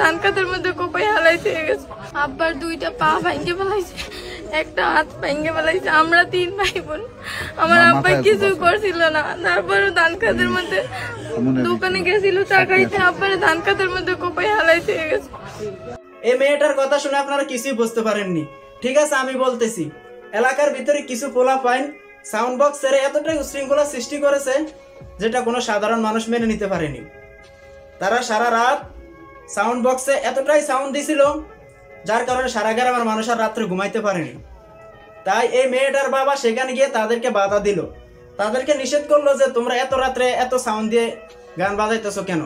ধান কাটার মধ্যে কোপাই হালাইতে গেছে। আব্বার দুইটা পা ভাঙ্গে ফেলাইছে, একটা হাত ভাঙ্গে ফেলাইছে। আমরা 3 ভাই বোন, আমার আব্বা কিছু করছিল না। তারপরে ধান কাটার মধ্যে দোকানে গেছিল চা খাইতে, আব্বারে ধান কাটার মধ্যে কোপাই হালাইতে গেছে। এই মেয়েটার কথা শুনে আপনারা কিছুই বুঝতে পারেননি, ঠিক আছে? আমি বলতেছি, এলাকার ভিতরে কিছু পোলা ফাইন সাউন্ড বক্সের এতটাই উশৃঙ্খলা সৃষ্টি করেছে যেটা কোনো সাধারণ মানুষ মেনে নিতে পারেনি। তারা সারা রাত সাউন্ড বক্সে এতটাই সাউন্ড দিছিল যার কারণে সারা গ্রামের মানুষ আর রাত্রে ঘুমাইতে পারেনি। তাই এই মেয়েটার বাবা সেখানে গিয়ে তাদেরকে বাধা দিল, তাদেরকে নিষেধ করলো যে তোমরা এত রাত্রে এত সাউন্ড দিয়ে গান বাজাইতেছো কেন,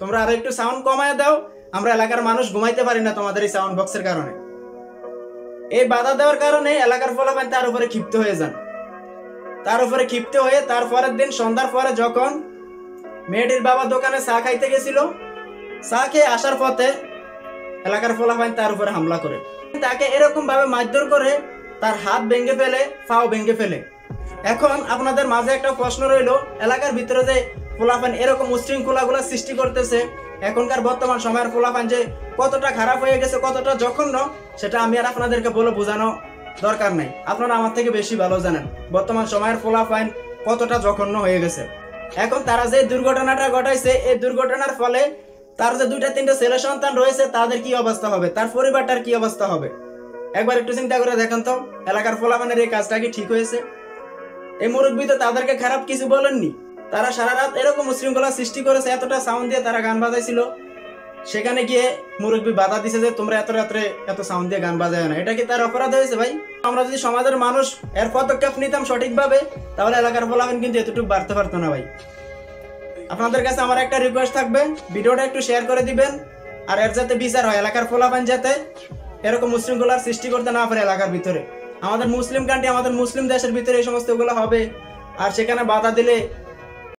তোমরা আরো একটু সাউন্ড কমায় দাও, আমরা এলাকার মানুষ ঘুমাইতে পারি না তোমাদের এই সাউন্ড বক্সের কারণে। এই বাধা দেওয়ার কারণে এলাকার ফলাফল তার উপরে ক্ষিপ্ত হয়ে যান। তার উপরে ক্ষিপ্ত হয়ে তার পরের দিন সন্ধ্যার পরে যখন মেয়েটির বাবা দোকানে চা খাইতে গেছিল, চা খেয়ে আসার পথে এলাকার ফলাফল তার উপরে হামলা করে, তাকে এরকম ভাবে মারধর করে তার হাত ভেঙে ফেলে, পাও ভেঙে ফেলে। এখন আপনাদের মাঝে একটা প্রশ্ন রইল, এলাকার ভিতরে যে ফলাফল এরকম উশৃঙ্খলাগুলো সৃষ্টি করতেছে, এখনকার বর্তমান সময়ের ফলাফল যে কতটা খারাপ হয়ে গেছে, কতটা জঘন্য, সেটা আমি আর আপনাদেরকে বলে বোঝানো দরকার নাই। আপনারা আমার থেকে বেশি ভালো জানেন বর্তমান সময়ের ফলাফল কতটা জঘন্য হয়ে গেছে। এখন তারা যে দুর্ঘটনাটা ঘটাইছে, এই দুর্ঘটনার ফলে তার যে 2-3 ছেলে সন্তান রয়েছে তাদের কি অবস্থা হবে, তার পরিবারটার কি অবস্থা হবে, একবার একটু চিন্তা করে দেখেন তো। এলাকার ফলাফলের এই কাজটা কি ঠিক হয়েছে? এই মুরব্বী তো তাদেরকে খারাপ কিছু বলেননি, তারা সারা রাত এরকম উশৃঙ্খলা সৃষ্টি করেছে, এতটা সাউন্ড দিয়ে তারা গান বাজাইছিল। সেখানে গিয়ে মুরব্বী বাধা দিছে যে তোমরা এত রাত্রে এত সাউন্ড দিয়ে গান বাজায় না, এটা কি তার অপরাধ হয়েছে ভাই? আমরা যদি সমাজের মানুষ এর পদক্ষেপ নিতাম সঠিকভাবে, তাহলে এলাকার ফলাফল কিন্তু এতটুকু বাড়তে পারতো না ভাই। আপনাদের কাছে আমার একটা রিকোয়েস্ট থাকবে, ভিডিওটা একটু শেয়ার করে দিবেন, আর এর যাতে বিচার হয়, এলাকার ফলাফল যাতে এরকম উশৃঙ্খলার সৃষ্টি করতে না পারে এলাকার ভিতরে। আমাদের মুসলিম কান্ট্রি, আমাদের মুসলিম দেশের ভিতরে এই সমস্ত গুলো হবে, আর সেখানে বাধা দিলে